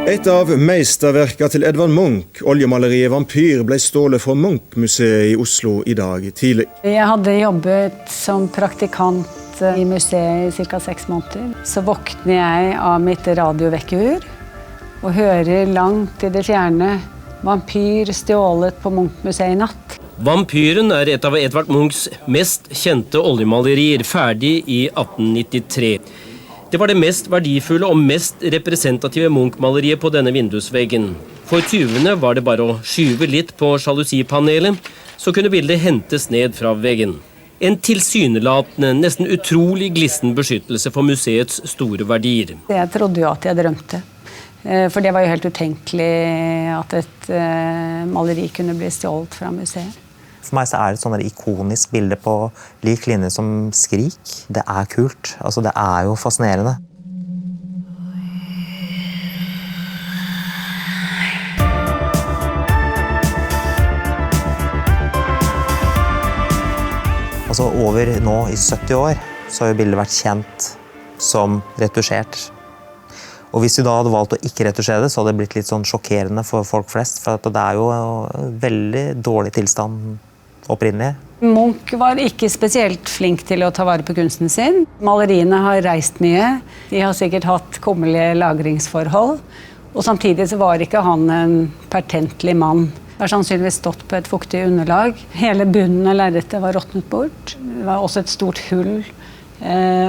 Et av meisterverkene til Edvard Munch, oljemaleriet Vampyr, ble stålet fra Munch-museet i Oslo i dag tidlig. Jeg hadde jobbet som praktikant i museet i ca. 6 måneder. Så våkner jeg av mitt radiovekkerur og hører langt i det fjerne Vampyr stjålet på Munch-museet i natt. Vampyren er et av Edvard Munchs mest kjente oljemalerier, ferdig i 1893. Det var det mest verdifulle og mest representative Munch-maleriet på denne vindusveggen. For tyvene var det bare å skyve litt på sjalusipanelet, så kunne bildet hentes ned fra veggen. En tilsynelatende, nesten utrolig glissen beskyttelse for museets store verdier. Jeg trodde jo at jeg drømte. For det var jo helt utenkelig at et maleri kunne bli stjålet fra museet. For meg så er det et sånn ikonisk bilde på lik linje som Skrik. Det er kult. Altså, det er jo fascinerende. Altså, over nå i 70 år så har jo bildet vært kjent som retusjert. Og hvis vi da hadde valgt å ikke retusjere det, så hadde det blitt litt sånn sjokkerende for folk flest. For det er jo en veldig dårlig tilstand opprinnelig. Munch var ikke spesielt flink til å ta vare på kunsten sin. Maleriene har reist mye. De har sikkert hatt kummerlige lagringsforhold. Og samtidig så var ikke han en pertentlig mann. Det har sannsynligvis stått på et fuktig underlag. Hele bunnen av lerretet var råtnet bort. Det var også et stort hull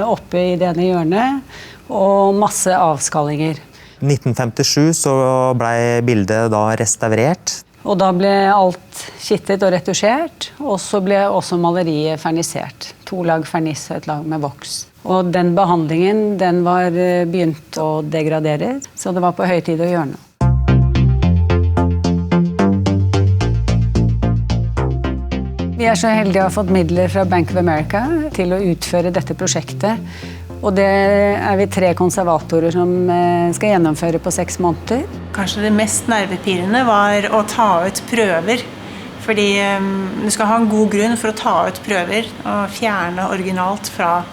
oppe i det ene hjørnet. Og masse avskallinger. I 1957 så ble bildet da restaurert. Og da ble alt kittet og retusjert, og så ble også maleriet fernisert. 2 lag ferniss og 1 lag med voks. Og den behandlingen, den var begynt å degradere, så det var på høy tid å gjøre noe. Vi er så heldige å ha fått midler fra Bank of America til å utføre dette prosjektet. Og det er vi 3 konservatorer som skal gjennomføre på 6 måneder. Kanskje det mest nervepirrende var å ta ut prøver. Fordi du skal ha en god grunn for å ta ut prøver og fjerne originalt fra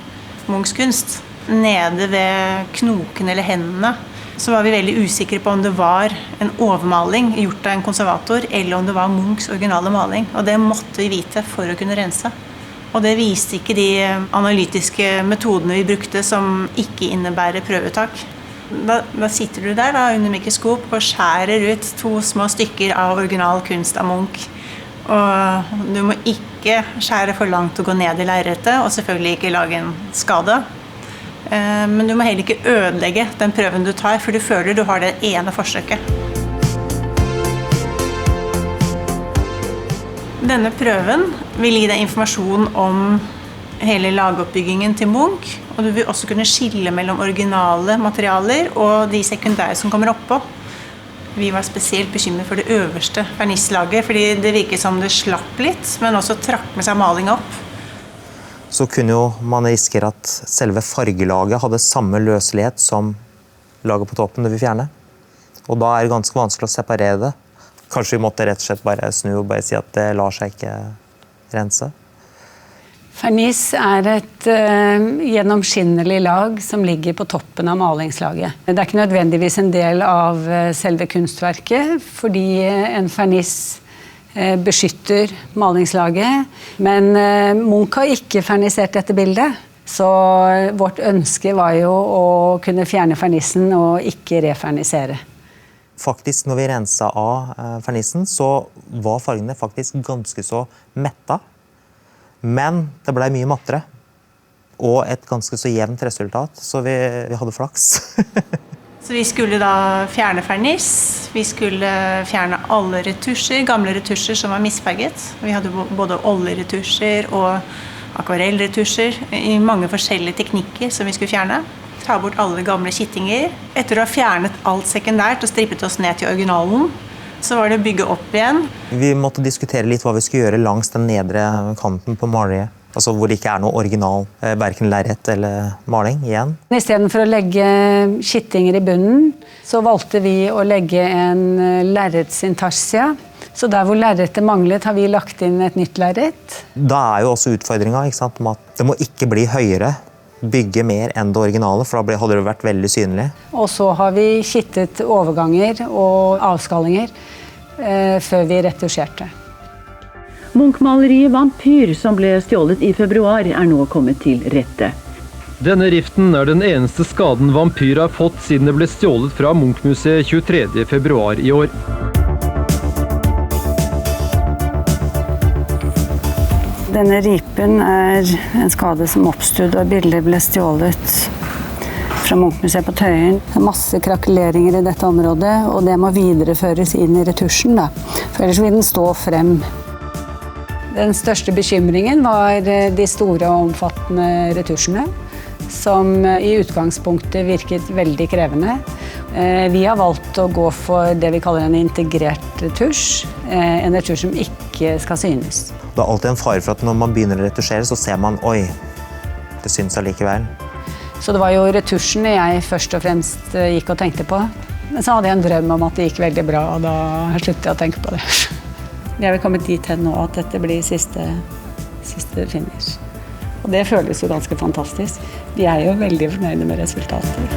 Munchs kunst. Nede ved knoken eller hendene så var vi veldig usikre på om det var en overmaling gjort av en konservator, eller om det var Munchs originale maling. Og det måtte vi vite for å kunne rense. Og det viste ikke de analytiske metodene vi brukte som ikke innebærer prøvetak. Da sitter du der da, under mikroskop og skjærer ut 2 små stykker av original kunst av Munch. Og du må ikke skjære for langt og gå ned i lerretet, og selvfølgelig ikke lage en skade. Men du må heller ikke ødelegge den prøven du tar, for du føler du har det ene forsøket. Denne prøven vil gi deg informasjon om hele lagoppbyggingen til Munch, og du vil også kunne skille mellom originale materialer og de sekundære som kommer oppå. Vi var spesielt bekymret for det øverste fernisslaget, fordi det virket som det slapp litt, men også trakk med seg maling opp. Så kunne jo man risikere at selve fargelaget hadde samme løselighet som laget på toppen det vi fjerne. Og da er det ganske vanskelig å separere det. Kanskje vi måtte rett og slett bare snu og bare si at det lar seg ikke rense. Ferniss er et gjennomskinnelig lag som ligger på toppen av malingslaget. Det er ikke nødvendigvis en del av selve kunstverket, fordi en ferniss beskytter malingslaget. Men Munch har ikke fernisert dette bildet. Så vårt ønske var jo å kunne fjerne fernissen og ikke refernisere. Faktisk, når vi renset av fernissen, så var fargene faktisk ganske så metta. Men det ble mye mattere. Og et ganske så jevnt resultat, så vi hadde flaks. Så vi skulle da fjerne ferniss. Vi skulle fjerne alle retusjer, gamle retusjer som var misfarget. Vi hadde både oljeretusjer og akvarellretusjer i mange forskjellige teknikker som vi skulle fjerne. Ta bort alle gamle kittinger. Etter å ha fjernet alt sekundært og strippet oss ned til originalen, så var det å bygge opp igjen. Vi måtte diskutere litt hva vi skulle gjøre langs den nedre kanten på maleriet. Altså hvor det ikke er noe original, hverken lerret eller maling igjen. I stedet for å legge kittinger i bunnen, så valgte vi å legge en lerretsintarsia. Så der hvor lerretet manglet, har vi lagt inn et nytt lerret. Da er jo også utfordringen, ikke sant, om at det må ikke bli høyere. bygge mer enn det originale, for da hadde det vært veldig synlig. Og så har vi kittet overganger og avskallinger før vi retusjerte. Munch-maleriet Vampyr, som ble stjålet i februar, nå kommet til rette. Denne riften den eneste skaden Vampyr har fått siden det ble stjålet fra Munch-museet 23. februar i år. Denne ripen en skade som oppstod da bildet ble stjålet fra Munch-museet på Tøyen. Det masse krakeleringer i dette området, og det må videreføres inn i retusjen, da. For ellers vil den stå frem. Den største bekymringen var de store og omfattende retusjene, som i utgangspunktet virket veldig krevende. Vi har valgt å gå for det vi kaller en integrert retusj, en retusj som ikke skal synes. Det er alltid en fare for at når man begynner å retusjere, så ser man, oi, det synes allikevel. Så det var jo retusjene jeg først og fremst gikk og tenkte på. Men så hadde jeg en drøm om at det gikk veldig bra, og da sluttet jeg å tenke på det. Jeg vil komme dit hen nå at dette blir siste finish. Og det føles jo ganske fantastisk. Vi er jo veldig fornøyde med resultatet.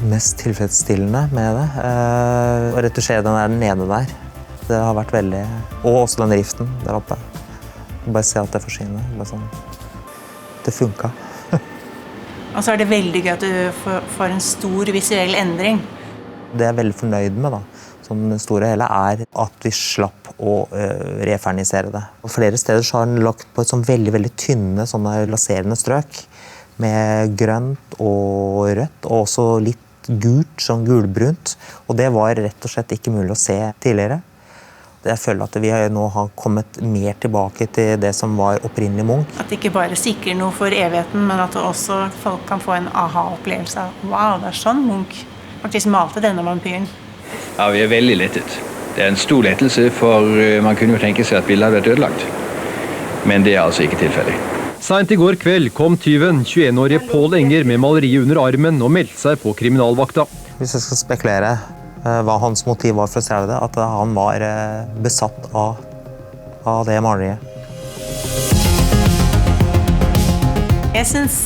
Mest tilfredsstillende med det, å retusjere den der nede der. Det har vært veldig... Og også den riften der oppe. Bare se at det forsvinner. Bare sånn. Det funket. Og så er det veldig gøy at du får en stor visuell endring. Det jeg er veldig fornøyd med, da, sånn det store hele, er at vi slapp å refernisere det. Og flere steder så har den lagt på et sånn veldig tynne, sånne laserende strøk, med grønt og rødt, og også litt gult, sånn gulbrunt. Og det var rett og slett ikke mulig å se tidligere. Jeg føler at vi nå har kommet mer tilbake til det som var opprinnelig Munch. At det ikke bare sikrer noe for evigheten, men at også folk kan få en aha-opplevelse av wow, det er sånn Munch faktisk malte denne vampyren. Ja, vi er veldig lettet. Det er en stor lettelse, for man kunne jo tenke seg at bildet hadde vært ødelagt. Men det er altså ikke tilfeldig. Sent i går kveld kom tyven, 21-årige Pål Enger, med maleriet under armen og meldte seg på kriminalvakta. Hvis jeg skal spekulere hva hans motiv var for å stjele det, at han var besatt av det maleriet. Jeg synes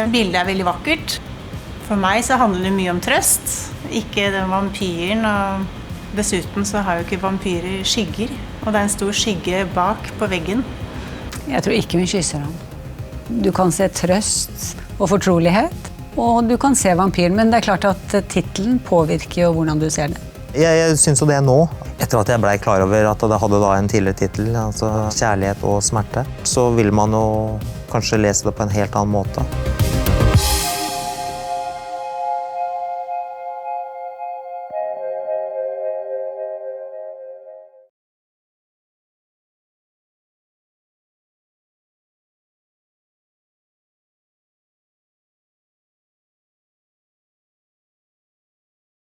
bildet er veldig vakkert. For meg så handler det mye om trøst, ikke den vampyren. Og dessuten så har jo ikke vampyrer skygger, og det er en stor skygge bak på veggen. Jeg tror ikke hun kysser ham. Du kan se trøst og fortrolighet, og du kan se vampyren, men det er klart at titelen påvirker jo hvordan du ser det. Jeg synes jo det nå, etter at jeg ble klar over at det hadde da en tidligere titel, altså kjærlighet og smerte, så vil man jo kanskje lese det på en helt annen måte.